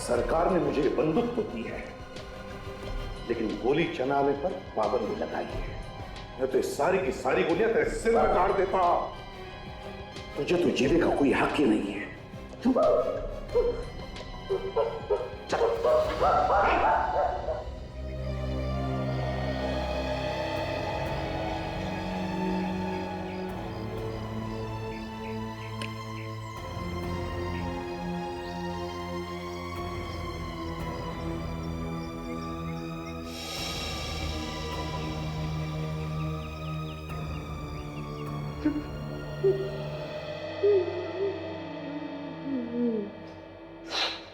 सरकार ने मुझे बंदूक तो दी है, लेकिन गोली चलाने पर पाबंदी लगाई है। मैं तो सारी की सारी गोलियां तेरे सिर में काट देता। तुझे तो जीने का कोई हक ही नहीं है।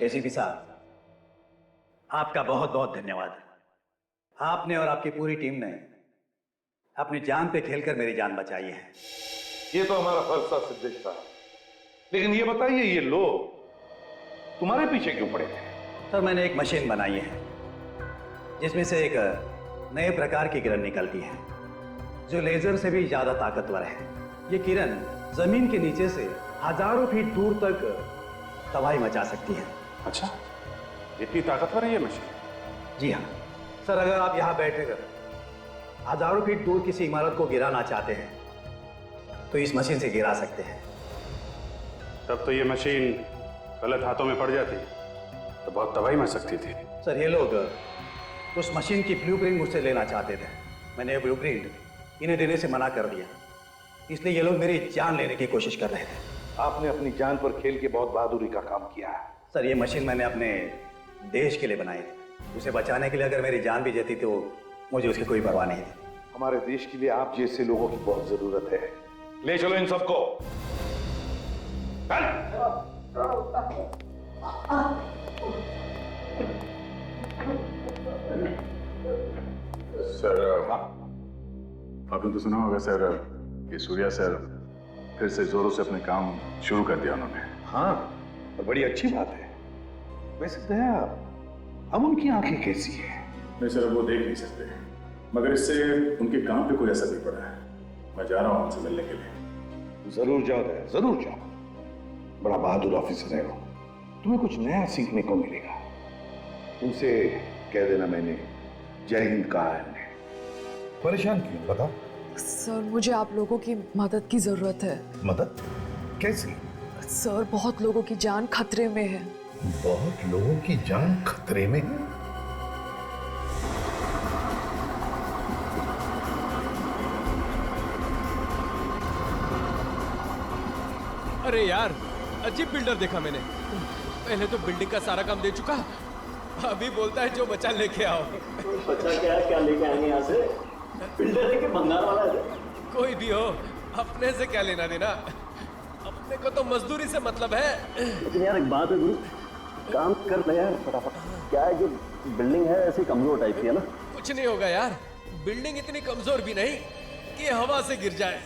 एसीपी साहब, आपका बहुत बहुत धन्यवाद। आपने और आपकी पूरी टीम ने अपनी जान पे खेलकर मेरी जान बचाई है। ये तो हमारा फर्ज था सिद्धेश साहब, लेकिन ये बताइए ये लोग तुम्हारे पीछे क्यों पड़े थे? सर, मैंने एक मशीन बनाई है जिसमें से एक नए प्रकार की किरण निकलती है जो लेजर से भी ज्यादा ताकतवर है। ये किरण जमीन के नीचे से हजारों फीट दूर तक तबाही मचा सकती है। अच्छा, इतनी ताकतवर है ये मशीन? जी हाँ सर, अगर आप यहाँ बैठकर हजारों फीट दूर किसी इमारत को गिराना चाहते हैं तो इस मशीन से गिरा सकते हैं। तब तो ये मशीन गलत हाथों में पड़ जाती तो बहुत तबाही मच सकती थी। सर, ये लोग उस मशीन की ब्लूप्रिंट मुझसे लेना चाहते थे। मैंने ये ब्लूप्रिंट इन्हें देने से मना कर दिया, इसलिए ये लोग मेरी जान लेने की कोशिश कर रहे थे। आपने अपनी जान पर खेल के बहुत बहादुरी का काम किया है। सर, ये मशीन मैंने अपने देश के लिए बनाई थी। उसे बचाने के लिए अगर मेरी जान भी जाती तो मुझे उसकी कोई परवाह नहीं थी। हमारे देश के लिए आप जैसे लोगों की बहुत जरूरत है। ले चलो इन सबको। सर, आपने तो सुना होगा सर कि सूर्या सर फिर से जोरों से अपने काम शुरू कर दिया उन्होंने। हाँ, और बड़ी अच्छी बात है। वैसे दया, अब उनकी आंखें कैसी है? नहीं सर, वो देख नहीं सकते, मगर इससे उनके काम पे कोई असर नहीं पड़ा है। मैं जा रहा हूँ उनसे मिलने के लिए। जरूर जाओ दया, जरूर जाओ। बड़ा बहादुर ऑफिसर है वो, तुम्हें कुछ नया सीखने को मिलेगा। उनसे कह देना मैंने जय हिंद कहा है। परेशान क्यों, बताओ। सर, मुझे आप लोगों की मदद की जरूरत है। मदद? कैसी? सर, बहुत लोगों की जान खतरे में है। बहुत लोगों की जान खतरे में है? अरे यार, अजीब बिल्डर देखा मैंने। पहले तो बिल्डिंग का सारा काम दे चुका, अभी बोलता है जो बचा लेके आओ। बच्चा क्या लेके आएंगे यहाँ से? बिल्डर है कि भंगार वाला है? कोई भी हो, अपने से क्या लेना देना, अपने को तो मजदूरी से मतलब है। लेकिन यार एक बात है गुरु, काम कर ले यार फटाफट। क्या है कि बिल्डिंग है ऐसी कमजोर टाइप की है ना। कुछ नहीं होगा यार, बिल्डिंग इतनी कमजोर भी नहीं कि हवा से गिर जाए।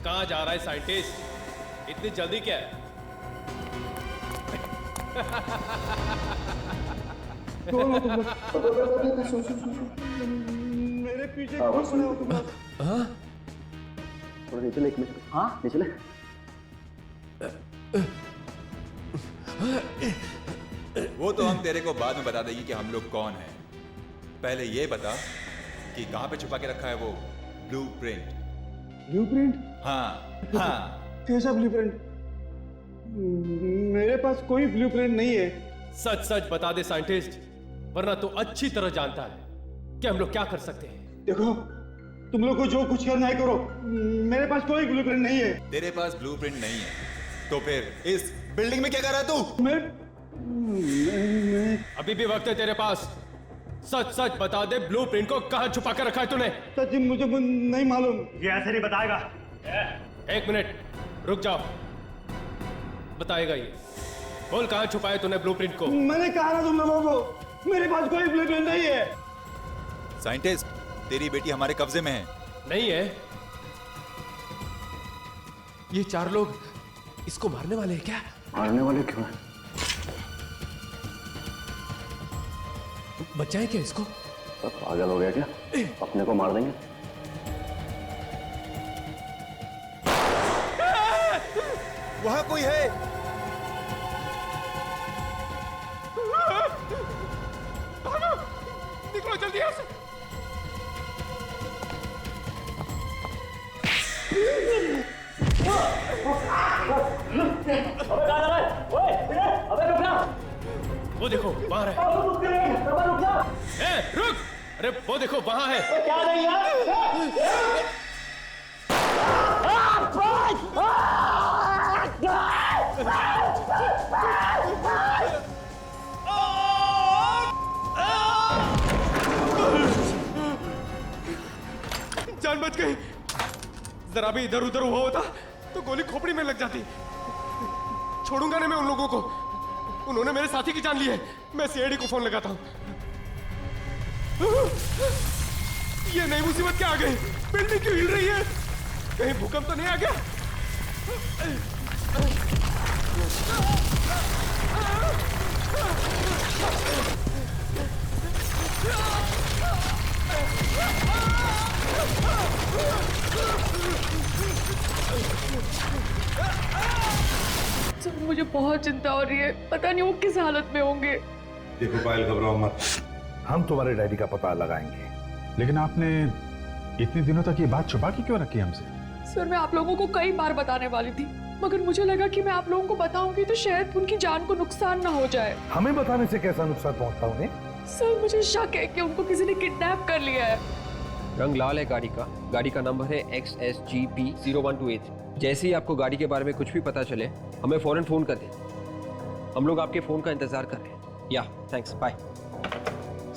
कहाँ जा रहा है साइंटिस्ट, इतनी जल्दी क्या है? मेरे पीछे क्यों पड़े हो तुम लोग? थोड़ा नीचे ले, एक मिनट। हाँ नीचे ले। वो तो हम तेरे को बाद में बता देंगे कि हम लोग कौन हैं। पहले ये बता कि कहाँ पे छुपा के रखा है वो ब्लूप्रिंट। ब्लूप्रिंट? हाँ हाँ। कैसा ब्लूप्रिंट? मेरे पास कोई ब्लूप्रिंट नहीं है। सच सच बता दे साइंटिस्ट, वरना तू अच्छी तरह जानता है कि हम लोग क्या कर सकते हैं। देखो, तुम लोग को जो कुछ करना है करो, मेरे पास कोई ब्लूप्रिंट नहीं है। तेरे पास ब्लूप्रिंट नहीं है तो फिर इस बिल्डिंग में क्या कर रहा है तू? मैं अभी भी वक्त है तेरे पास, सच सच बता दे ब्लूप्रिंट को कहाँ छुपा कर रखा है तूने। सच मुझे नहीं मालूम। ये ऐसे नहीं बताएगा। एक मिनट रुक जाओ, बताएगा ये। बोल कहाँ छुपाया तूने ब्लूप्रिंट को। मैंने कहा ना तुम लोगों को, मेरे पास कोई ब्लूप्रिंट नहीं है। साइंटिस्ट, तेरी बेटी हमारे कब्जे में है। नहीं है? ये चार लोग इसको मारने वाले हैं क्या? मारने वाले क्यों हैं? बचाए क्या इसको? सब पागल हो गया क्या? अपने को मार देंगे। वहां कोई है। निकलो जल्दी यहाँ से। अबे कहाँ जा रहा है? ओए, अबे रुक जा। वो देखो वहां है। रुक जा। रुक, अरे वो देखो वहां है। क्या नहीं यार? जान बच गई। जरा भी इधर उधर हुआ होता तो गोली खोपड़ी में लग जाती। छोड़ूंगा नहीं मैं उन लोगों को, उन्होंने मेरे साथी की जान ली है। मैं सीआईडी को फोन लगाता हूं। ये नई मुसीबत क्या आ गई? बिल्डिंग क्यों हिल रही है? कहीं भूकंप तो नहीं आ गया? सर मुझे बहुत चिंता हो रही है, पता नहीं वो किस हालत में होंगे। देखो पायल, घबराओ मत, हम तुम्हारे डैडी का पता लगाएंगे। लेकिन आपने इतने दिनों तक ये बात छुपा के क्यों रखी हमसे? सर मैं आप लोगों को कई बार बताने वाली थी, मगर मुझे लगा कि मैं आप लोगों को बताऊंगी तो शायद उनकी जान को नुकसान ना हो जाए। हमें बताने से कैसा नुकसान पहुंचता उन्हें? सर मुझे शक है कि उनको किसी ने किडनैप कर लिया है। रंग लाल है गाड़ी का नंबर है XSGP 0128। जैसे ही आपको गाड़ी के बारे में कुछ भी पता चले हमें फौरन फोन कर दें। हम लोग आपके फोन का इंतजार कर रहे हैं। या थैंक्स, बाय।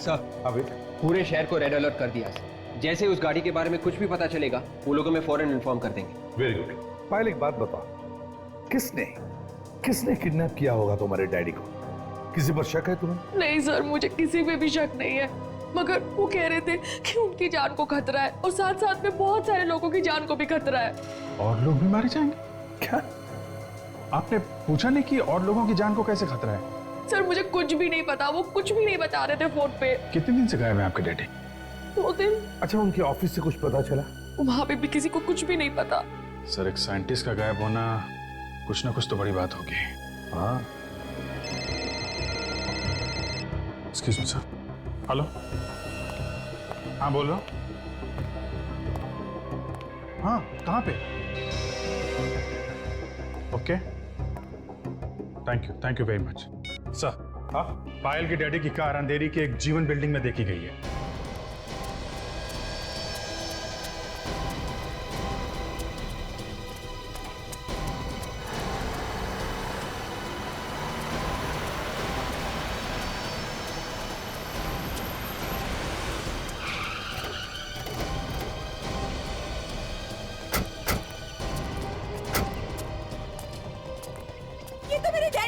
सर अभी पूरे शहर को रेड अलर्ट कर दिया है। जैसे ही उस गाड़ी के बारे में कुछ भी पता चलेगा वो लोग हमें फौरन इन्फॉर्म कर देंगे। Very good. पायल एक बात बताओ, किसने किडनैप किया होगा तुम्हारे डैडी को? किसी पर शक है तुम्हें? नहीं सर, मुझे किसी पे भी शक नहीं है, मगर वो कह रहे थे कि उनकी जान को खतरा है और साथ साथ में बहुत सारे लोगों की जान को भी खतरा है। और लोग भी मारे जाएंगे? क्या आपने पूछा नहीं कि और लोगों की जान को कैसे खतरा है? सर मुझे कुछ भी नहीं पता, वो कुछ भी नहीं बता रहे थे फोन पे। कितने दिन से गायब है आपके डैडी? 2 दिन। अच्छा, उनके ऑफिस से कुछ पता चला? वहां पे भी किसी को कुछ भी नहीं पता। सर एक साइंटिस्ट का गायब होना कुछ ना कुछ तो बड़ी बात होगी। हाँ, एक्सक्यूज मी सर। हेलो, हाँ बोल रहा हूँ। हाँ कहाँ पे? Okay, thank you very much sir. हाँ, पायल की डैडी की कार अंधेरी की एक जीवन बिल्डिंग में देखी गई है।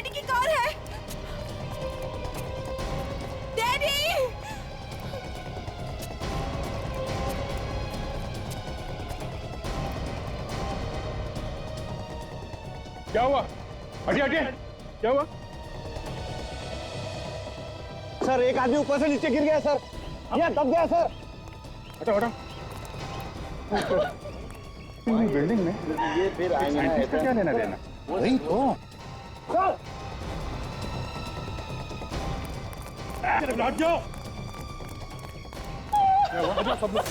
डैडी की कार है। डैडी! क्या हुआ? हटिए हटिए, क्या हुआ? सर एक आदमी ऊपर से नीचे गिर गया सर, ये दब गया सर। हटो हटो। बिल्डिंग में ये फिर आएंगे ना, साइंटिस्ट का क्या लेना देना? वही तो सर। लौट जाओ। क्या हुआ? हटो सब लोग।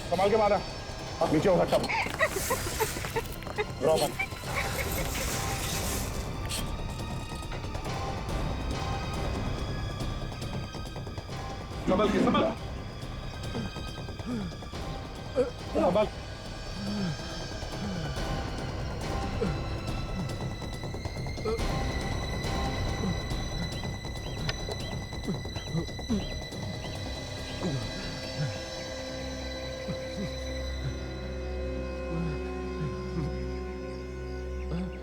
संभाल के मारा, नीचे हो सकता। संभाल के, संभाल संभाल।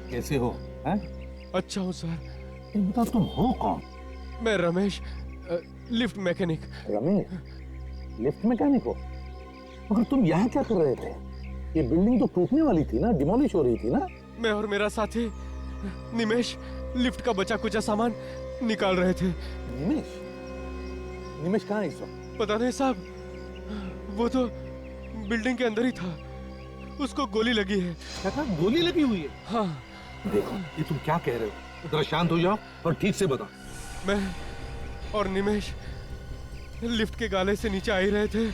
कैसे हो? हैं? अच्छा हूँ सर। बता तुम हो कौन? मैं Ramesh, lift mechanic. Ramesh, lift mechanic हो? मगर तुम यहाँ क्या कर रहे थे? ये बिल्डिंग तो टूटने वाली थी ना, डिमोलिश हो रही थी ना? मैं और मेरा साथी निमेश लिफ्ट का बचा कुचा सामान निकाल रहे थे। निमेश? निमेश कहाँ है इस वक्त? पता नहीं साहब, वो तो बिल्डिंग के अंदर ही था। उसको गोली लगी है। क्या कहा? गोली लगी हुई है? हाँ। देखो ये तुम क्या कह रहे हो? जरा शांत हो जाओ और ठीक से बताओ। मैं और निमेश लिफ्ट के गाले से नीचे आ ही रहे थे।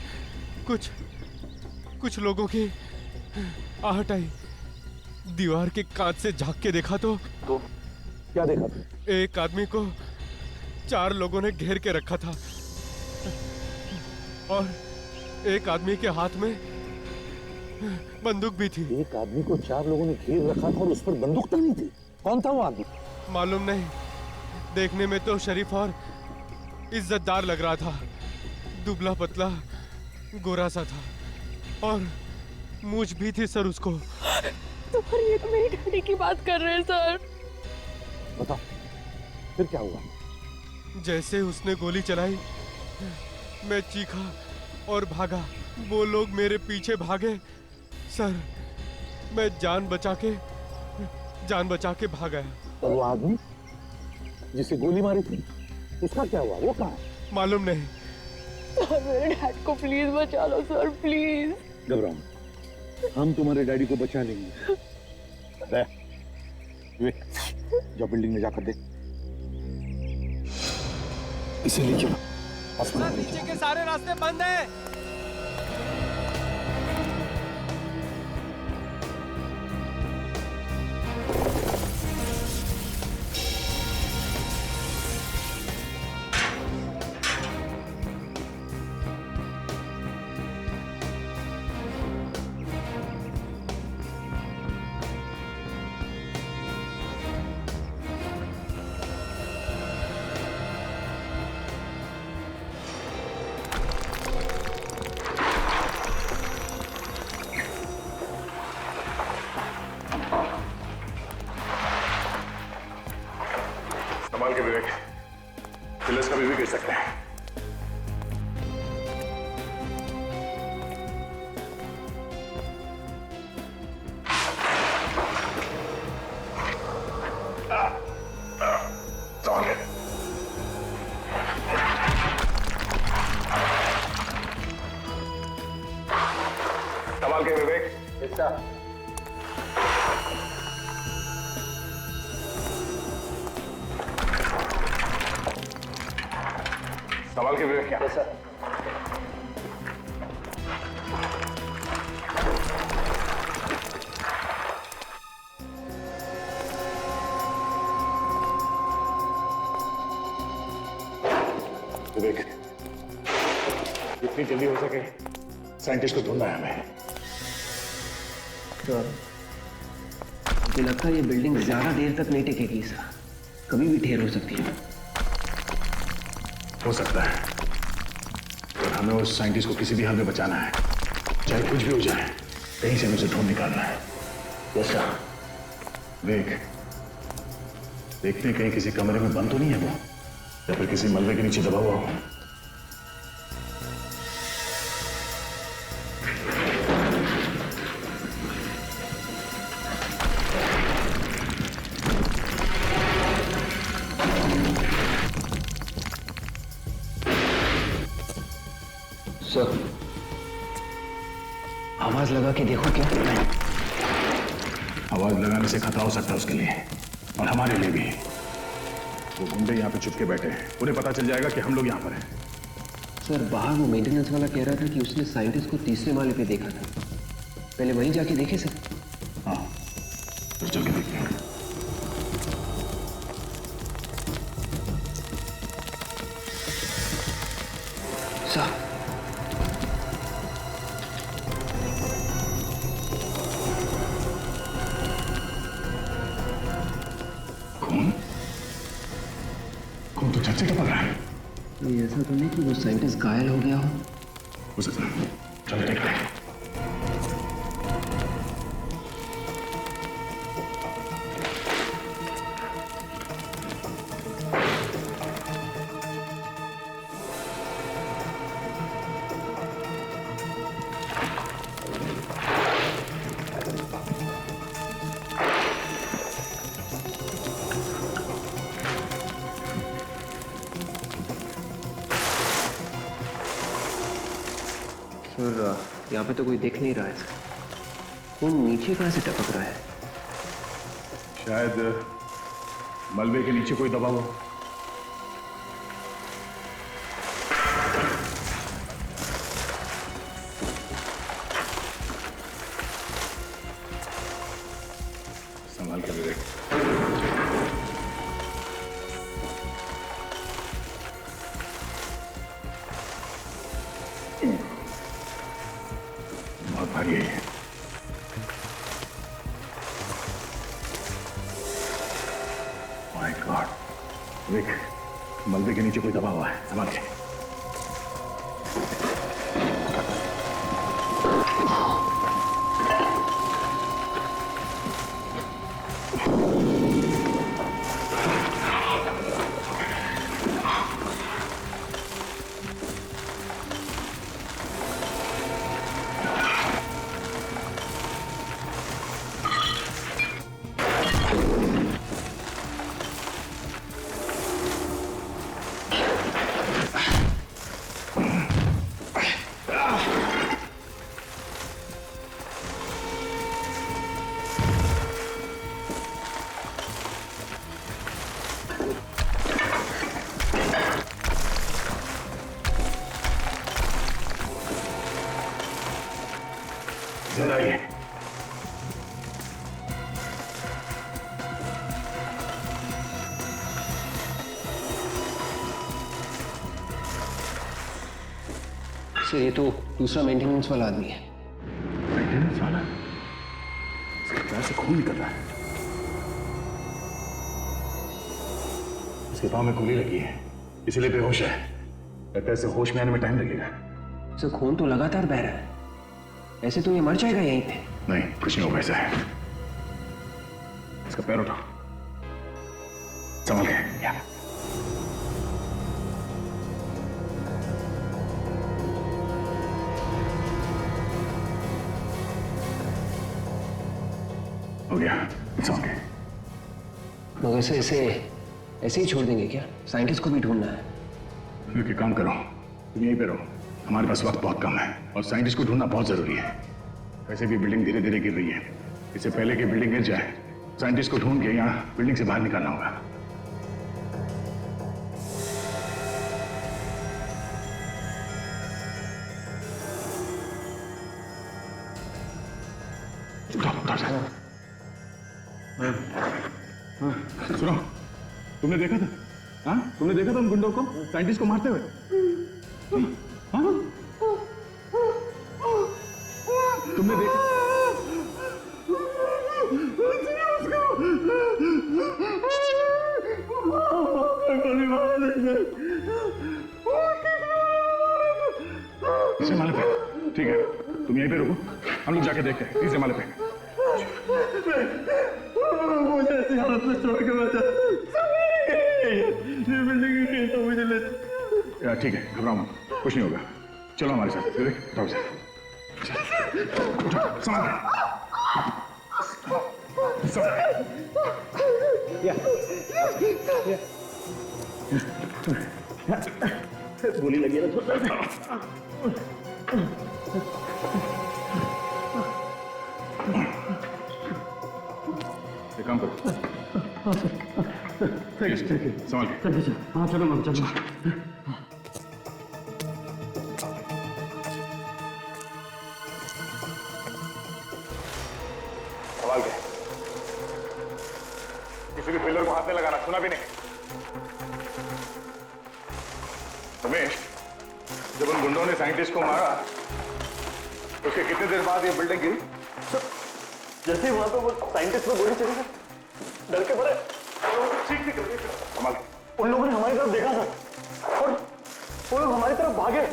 कुछ लोगों की आहट आई। दीवार के कांच से झांक के देखा तो क्या देखा तुम? एक आदमी को 4 लोगों ने घेर के रखा था और एक आदमी के हाथ में बंदूक भी थी। एक आदमी को 4 लोगों ने घेर रखा था और उस पर बंदूक तानी थी। कौन था वो आदमी? मालूम नहीं, देखने में तो शरीफ और इज्जतदार लग रहा था। दुबला पतला गोरा सा था और मूंछ भी थी सर उसको। तुम्हारी ये तो मेरी डैडी की बात कर रहे हैं सर। बताओ फिर क्या हुआ? जैसे उसने गोली चलाई मैं चीखा और भागा। वो लोग मेरे पीछे भागे सर। मैं जान बचा के भाग गया। और वो आदमी जिसे गोली मारी थी उसका क्या हुआ? वो कहाँ है? मालूम नहीं। सर मेरे डैड को प्लीज बचा लो सर, प्लीज। घबराओ मत, हम तुम्हारे डैडी को बचा लेंगे। जाओ बिल्डिंग में जाकर देख। इसे ले चलो अस्पताल। नीचे के सारे रास्ते बंद हैं। संभाल के विवेक, पिलर्स कभी भी गिर सकते हैं। संभाल के। संभाल के विवेक। संभाल के विवेक। क्या सर? विवेक, जितनी जल्दी हो सके साइंटिस्ट को ढूंढना है हमें। सर मुझे लगता है ये बिल्डिंग ज्यादा देर तक नहीं टिकेगी सर, कभी भी ढेर हो सकती है। हो सकता है, हमें उस साइंटिस्ट को किसी भी हाल में बचाना है, चाहे कुछ भी हो जाए, कहीं से हमें उसे ढूंढ निकालना है। कैसा? देखते हैं कहीं किसी कमरे में बंद तो नहीं है वो, या फिर किसी मलबे के नीचे दबा हुआ हो। सर, आवाज लगा के देखो क्या? आवाज लगाने से खतरा हो सकता है उसके लिए और हमारे लिए भी। वो गुंडे यहाँ पे चुपके बैठे हैं, उन्हें पता चल जाएगा कि हम लोग यहाँ पर हैं। सर, बाहर वो मेंटेनेंस वाला कह रहा था कि उसने साइंटिस्ट को तीसरे माले पे देखा था। पहले वहीं जाके देखे सर। हाँ, तो चल के देखते हैं। सर, खून तो चर्चे का पड़ रहा है। ये ऐसा तो नहीं कि वो साइंटिस्ट घायल हो गया हो? हो सकता है। चलो देखते हैं। सर, यहाँ पे तो कोई देख नहीं रहा है। खून नीचे कहाँ से टपक रहा है? शायद मलबे के नीचे कोई दबा हुआ। संभाल कर देख। बहुत भारी है ये। माय गॉड, देख मलबे के नीचे कोई दबा हुआ है। संभाल के। जिंदा ही है। सर, ये तो दूसरा मेंटेनेंस वाला आदमी है। मेंटेनेंस वाला? इसके पैर से खून निकल रहा है। इसके पाँव में गोली लगी है, इसीलिए बेहोश है। लगता है इसे होश में आने में टाइम लगेगा। सर, खून तो लगातार बह रहा है। ऐसे तो ये मर जाएगा यहीं पे। नहीं, कुछ नहीं होगा। ऐसा है, इसका पैर उठा। संभल के। या। हो गया, संभल के। मगर सर, इसे ऐसे ही छोड़ देंगे क्या? साइंटिस्ट को भी ढूंढना है। एक काम करो, तुम यहीं पे रहो। हमारे पास वक्त बहुत कम है और साइंटिस्ट को ढूंढना बहुत जरूरी है। वैसे भी बिल्डिंग धीरे धीरे गिर रही है। इससे पहले कि बिल्डिंग गिर जाए, साइंटिस्ट को ढूंढ के यहाँ बिल्डिंग से बाहर निकालना होगा। सुनो, तुमने देखा था? हाँ, तुमने देखा था उन गुंडों को साइंटिस्ट को मारते हुए? हाँ? तुमने देखा? तीसरे माले पे? ठीक है, तुम यहीं पे रुको, हम लोग जाके देखते हैं तीसरे माले पे। मुझे ऐसी हालत में छोड़ के बचा, ये बिल्डिंग ही तो मुझे ले। ठीक है, घबराओ मत, कुछ नहीं होगा। चलो हमारे साथ, उठो संभाल के। गोली लगी है ना छोटा। एक काम करो, ठीक है संभाल के। हाँ चलो मैम चलो। संभाल के, किसी भी पिलर को हाथ में लगाना, सुना भी नहीं। रमेश, जब उन गुंडों ने साइंटिस्ट को मारा उसके कितने देर बाद ये बिल्डिंग गिरी? जैसे ही वहां पे वो साइंटिस्ट को गोली चली, डर के पड़े, ठीक संभाल के। उन लोगों ने हमारी तरफ देखा सर, और वो लोग हमारी तरफ भागे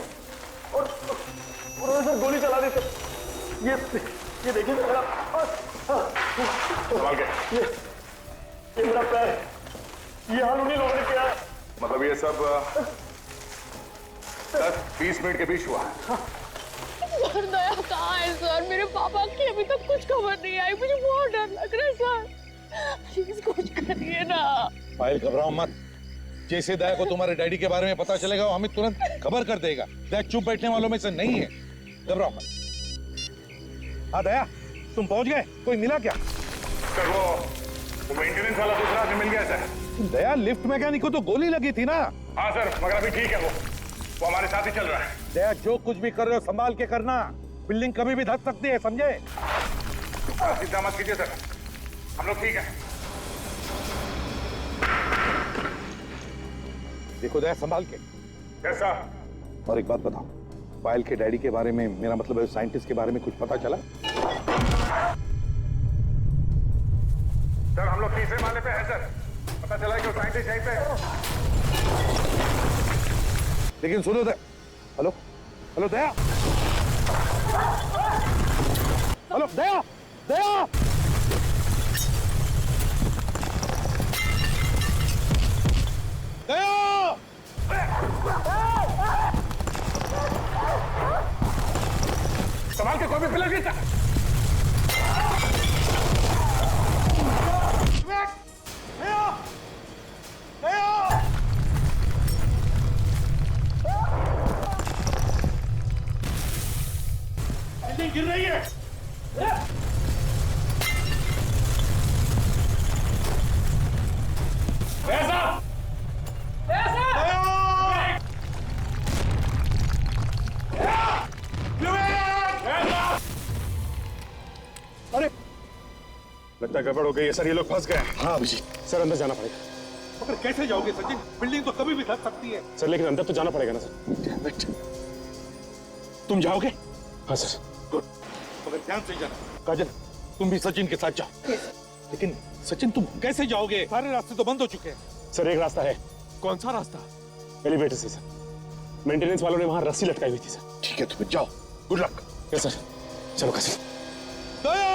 और उन्होंने सर गोली चला दी सर। ये देखिए मेरा, संभाल के। ये मेरा पैर, ये हाल उन्हीं लोगों ने किया है। मतलब ये सब 10-20 मिनट के बीच हुआ है। सर दया कहाँ है सर? मेरे पापा की अभी तक कुछ खबर नहीं आई, मुझे बहुत डर लग रहा है सर। प्लीज कुछ करिए ना। पायल घबराओ मत, जैसे दया को तुम्हारे डैडी के बारे में पता चलेगा वो हमें तुरंत खबर कर देगा। दया चुप बैठने वालों में से नहीं है, घबराओ मत। हाँ दया, तुम पहुंच गए? कोई मिला क्या? सर वो मेंटेनेंस वाला दूसरा आदमी मिल गया सर। दया, लिफ्ट मैकेनिक को तो गोली लगी थी ना? हाँ सर, मगर अभी ठीक है, वो हमारे साथ ही चल रहा है। दया, जो कुछ भी कर रहे हो संभाल के करना, बिल्डिंग कभी भी धस सकती है, समझे? चिंता मत कीजिए सर, हम लोग ठीक है। देखो दया, संभाल के। कैसा? और एक बात बताओ, पायल के डैडी के बारे में, मेरा मतलब है साइंटिस्ट के बारे में कुछ पता चला? सर हम लोग तीसरे माले पे हैं सर, पता चला कि वो साइंटिस्ट यहीं पे है। लेकिन सुनो दया, हेलो हेलो दया, हेलो दया, दया, दया, संभाल के, कोई भी पिलर गिरता। बिल्डिंग गिर रही है। ऐसा अरे लगता है गड़बड़ हो गई है सर, ये लोग फंस गए। हाँ अभिजीत, सर अंदर जाना पड़ेगा। मगर कैसे जाओगे सचिन? बिल्डिंग तो कभी भी धस सकती है। सर लेकिन अंदर तो जाना पड़ेगा ना सर। तुम जाओगे? हाँ सर। मगर ध्यान से जाना। काजल, तुम भी सचिन के साथ जाओ। लेकिन सचिन तुम कैसे जाओगे? सारे रास्ते तो बंद हो चुके हैं। सर एक रास्ता है। कौन सा रास्ता? एलिवेटर से सर, मेंटेनेंस वालों ने वहां रस्सी लटकाई हुई थी सर। ठीक है, तुम जाओ, गुड लक। यस सर, चलो काजल। दया!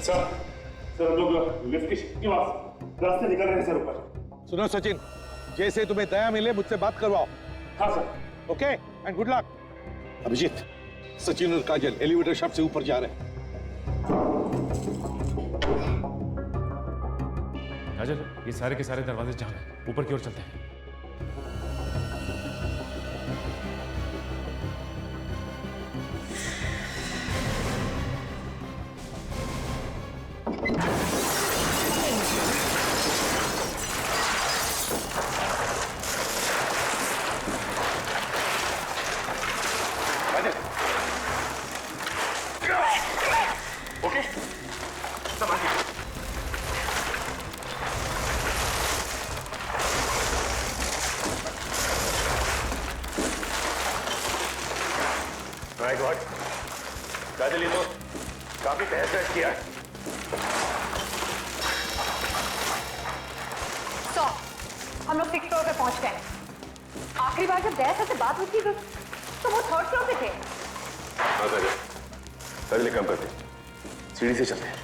सर हम लोग लिफ्ट के रास्ते निकल रहे हैं सर ऊपर। सुनो सचिन, जैसे तुम्हें दया मिले मुझसे बात करवाओ। हाँ sir. Okay and good luck. Abhijit, Sachin और काजल एलिवेटर शाफ्ट से ऊपर जा रहे हैं। काजल, ये सारे के सारे दरवाजे जाम हैं, ऊपर की ओर चलते हैं। माय गॉड, काजल ये तो काफी तहस किया है। तो हम लोग 6th फ्लोर पे पहुंच गए। आखिरी बार जब दया से बात हुई थी तो वो 3rd फ्लोर पे थे। हाँ काजल, काजल एक काम करते, सीढ़ी से चलते हैं।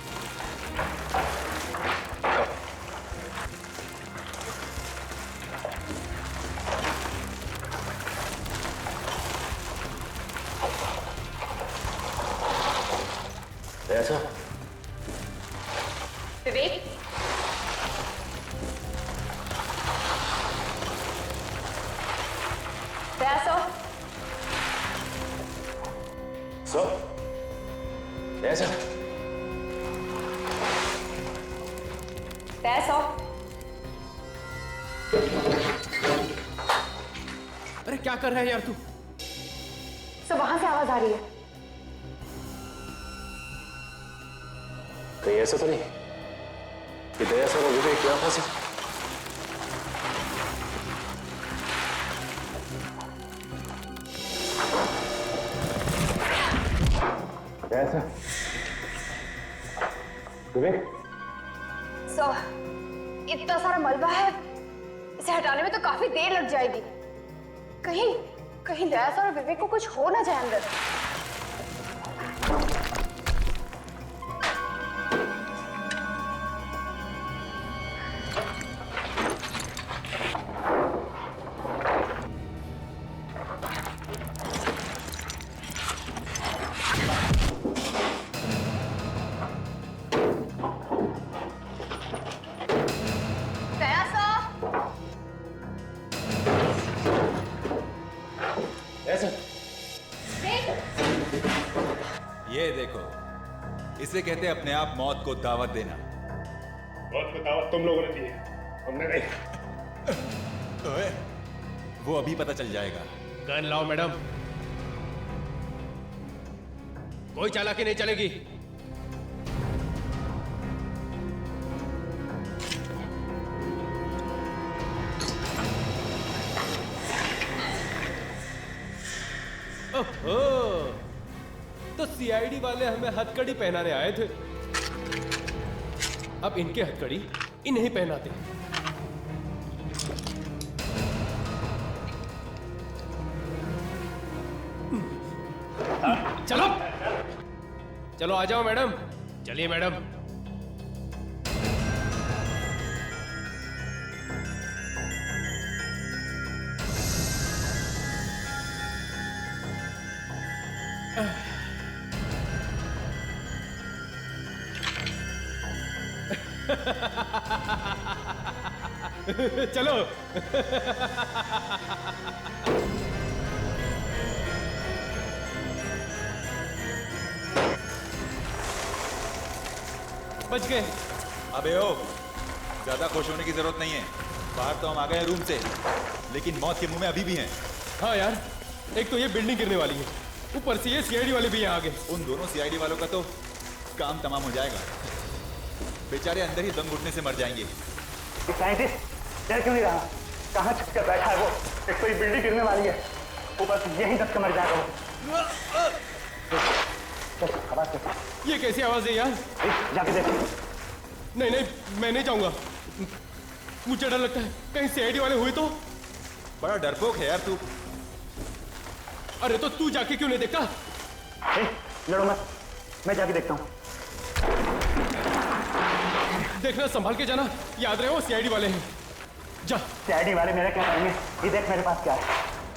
ऐसा विवेक, दया सो ऐसा अरे क्या कर रहा है यार तू? तो वहां से आवाज आ रही है। कहीं ऐसा तो नहीं कि दया सर और विवेक क्या फंसे? ऐसा विवेक, इतना सारा मलबा है, इसे हटाने में तो काफी देर लग जाएगी। कहीं कहीं दया और विवेक को कुछ हो ना जाए अंदर। ये देखो, इसे कहते हैं अपने आप मौत को दावत देना। मौत को दावत तुम लोगों ने दी है, हमने नहीं। ओए, वो अभी पता चल जाएगा। गन लाओ मैडम, कोई चालाकी नहीं चलेगी। ओहो, तो सीआईडी वाले हमें हथकड़ी पहनाने आए थे, अब इनके हथकड़ी इन्हें पहनाते। चलो चलो आ जाओ मैडम, चलिए मैडम। चलो बच गए। अबे ओ, ज्यादा खुश होने की जरूरत नहीं है। बाहर तो हम आ गए रूम से, लेकिन मौत के मुंह में अभी भी हैं। हाँ यार, एक तो ये बिल्डिंग गिरने वाली है, ऊपर से ये सीआईडी वाले भी यहाँ आ गए। उन दोनों सीआईडी वालों का तो काम तमाम हो जाएगा। बेचारे अंदर ही दम घुटने से मर जाएंगे। साइंटिस्ट डर क्यों नहीं रहा? कहाँ छुप कर बैठा है वो? एक तो ये बिल्डिंग गिरने वाली है, ऊपर से यहीं दब के मर जाएगा वो। आवाज ये कैसी आवाज है यार? जाके देखो। नहीं नहीं, मैं नहीं जाऊंगा, मुझे डर लगता है कहीं सीआईडी वाले हुए तो। बड़ा डरपोक है यार तू। अरे तो तू जाके क्यों नहीं देखता? लड़ो मत, मैं जाके देखता हूँ। देखना, संभाल के जाना, याद रहे वो सीआईडी वाले हैं। जा। सीआईडी वाले मेरा क्या करेंगे? ये देख मेरे पास क्या है,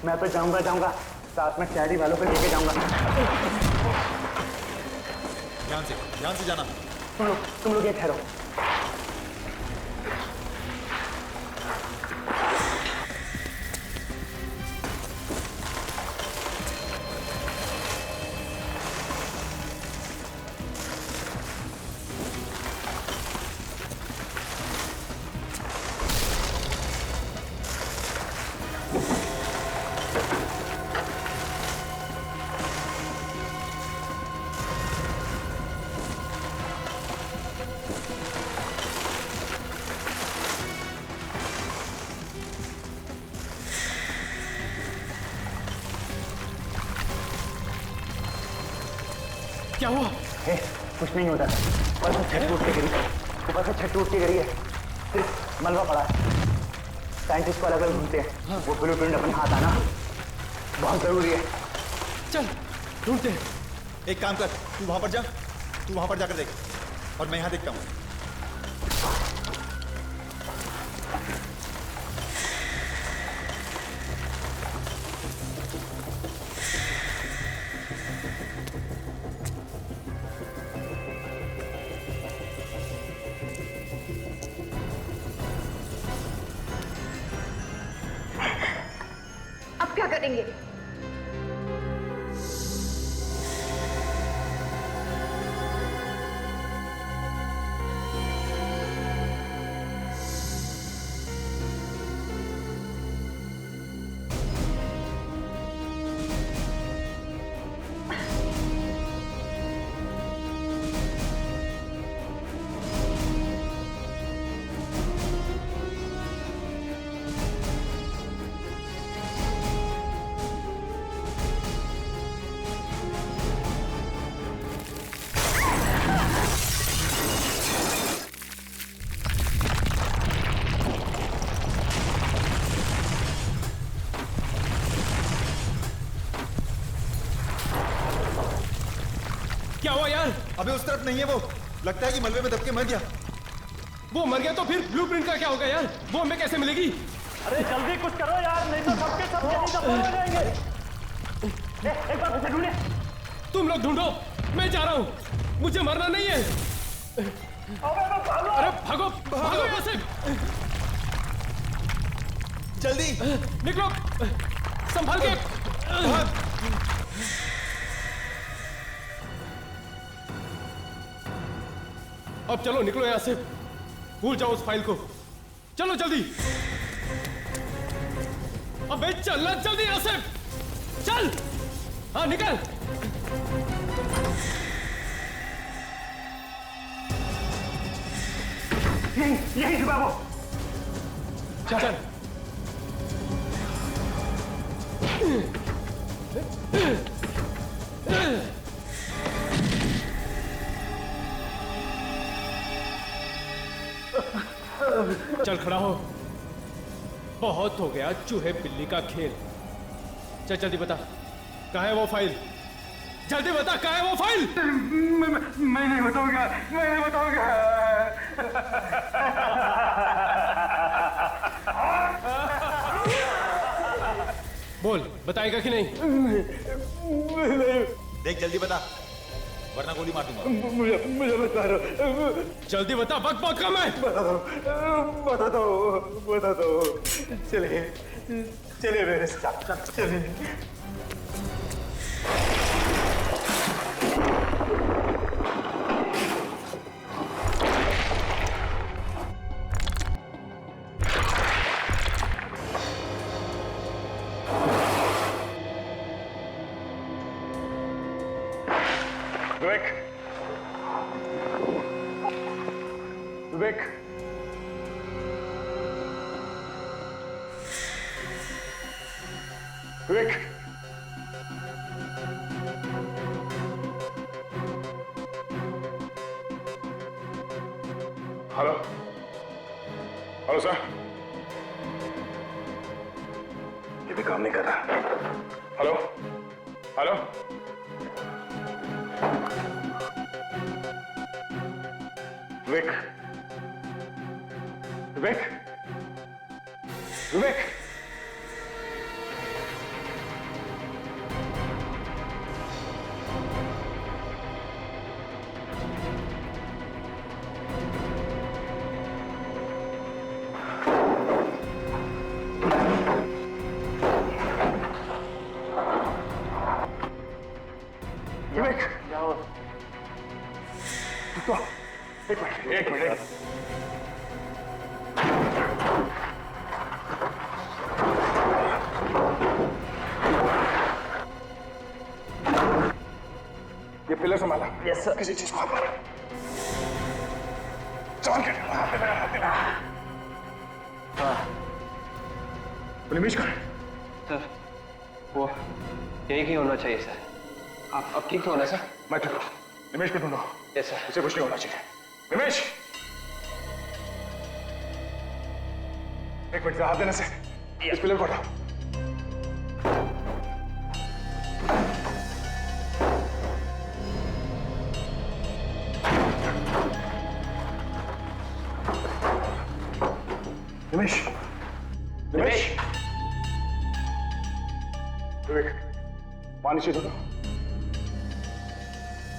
मैं तो जाऊंगा साथ में सीआईडी वालों को लेके जाऊंगा। ध्यान से जाना। तुम लोग ये ठहरो। क्या हुआ? कुछ नहीं होता, ऊपर से छत टूट के गिरी, ऊपर से छत टूट के गिरी है, सिर्फ मलबा पड़ा है। साइंटिस्ट को अलग अलग ढूंढते हैं, वो ब्लूप्रिंट अपने हाथ आना बहुत जरूरी है। चल ढूंढते हैं। एक काम कर, तू वहां पर जा, तू वहां पर जाकर देख और मैं यहां देखता हूं। अब क्या करेंगे? क्या हुआ यार? अबे उस तरफ नहीं है वो, लगता है कि मलबे में दब के मर गया। वो मर गया तो फिर ब्लूप्रिंट का क्या होगा यार? वो हमें कैसे मिलेगी? अरे जल्दी कुछ करो यार, नहीं तो सबके सब यहीं दफन हो जाएंगे। एक बार मुझे ढूंढे। तुम लोग ढूंढो, मैं जा रहा हूँ, मुझे मरना नहीं है। अरे भागो भागो यहाँ से, जल्दी निकलो, संभाल के। अब चलो निकलो यहाँ से, भूल जाओ उस फाइल को। चलो जल्दी, अबे चलना जल्दी यहाँ से, चल। हाँ निकल। यही छुपा वो। चल। चल खड़ा हो, बहुत हो गया चूहे बिल्ली का खेल। चल जल्दी बता, कहाँ है वो फाइल? जल्दी बता, कहाँ है वो फाइल? मैं नहीं बताऊंगा, मैं नहीं बताऊंगा। बोल, बताएगा कि नहीं? देख जल्दी बता, वरना गोली मार दूंगा। मुझे बता दो, जल्दी बता, बक बक कम है। बता दो। चलिए चलिए मेरे साथ, चलिए। विवेक, विवेक, विवेक, हेलो, हेलो सर, ये भी काम नहीं कर रहा। हेलो, हेलो, विवेक, विवेक, विवेक, विवेक, तो एक मिनट। ये पिलर संभाला। Yes sir. किसी चीज को हाथ मारा। संभाल के। हाँ। निमिष कहाँ है? सर, वो यही कहीं होना चाहिए सर। आप अब ठीक तो होना सर? मैं ठीक हूँ। निमेश को ढूंढो। Yes sir. उसे कुछ नहीं होना चाहिए। निमेश, एक मिनट से हाथ देने से इस पिलर को हटाओ। निमेश, निमेश, विवेक, पानी से दो।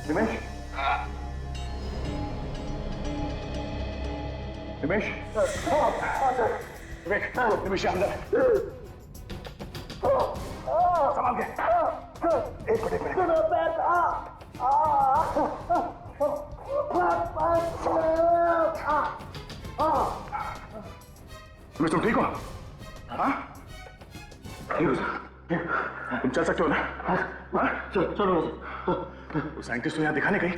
निमेश, निमेश, विवेक, निमेश अंदर है। संभाल के। एक मिनट। निमेश, तुम ठीक हो? हाँ? ठीक हो सर। तुम चल सकते हो ना? हाँ? चलो। वो साइंटिस्ट तो यहाँ दिखा नहीं कहीं?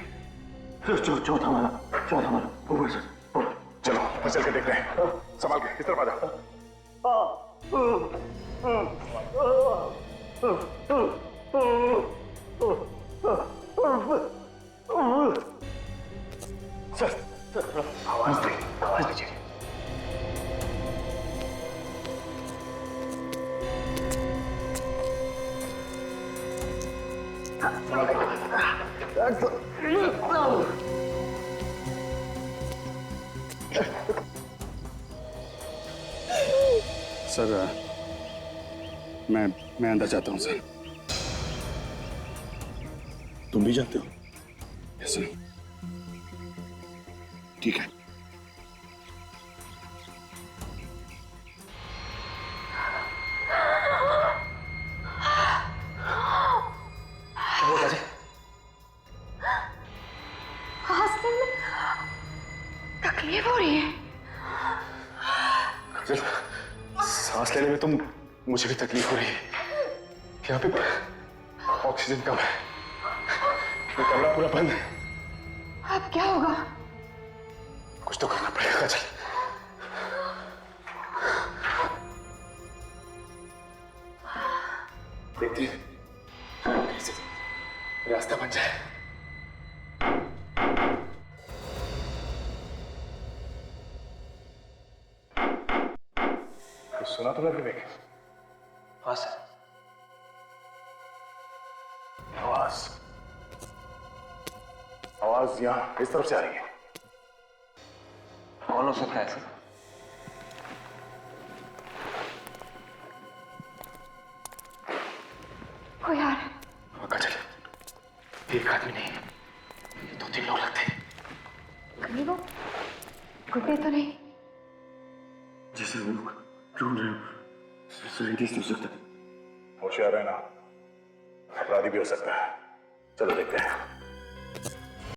चौथा वाला ऊपर सर। चलो मैं चल के देखते हैं। संभाल के इस तरफ आ जाओ। सर आवाज दीजिए। सर मैं अंदर जाता हूँ सर। तुम भी जाते हो? Yes sir. ठीक है। तकलीफ हो रही है। सांस लेने में तो मुझे भी तकलीफ हो रही है। यहाँ पे ऑक्सीजन कम है। ये कमरा पूरा बंद है। अब क्या होगा? कुछ तो करना पड़ेगा काजल। देखते हैं कैसे रास्ता बन जाए। सुना तुमने विवेक? हाँ सर। आवाज यहाँ इस तरफ से आ रही है। कौन हो सकता है सर? ओ यार, काजल, एक आदमी नहीं, 2-3 लोग लगते हैं। कहीं वो गुड्डे तो नहीं? जैसे वो लोग ढूंढ रहे हो, साइंटिस्ट हो सकता है। होशियार रहना, अपराधी भी हो सकता है। चलो देखते हैं।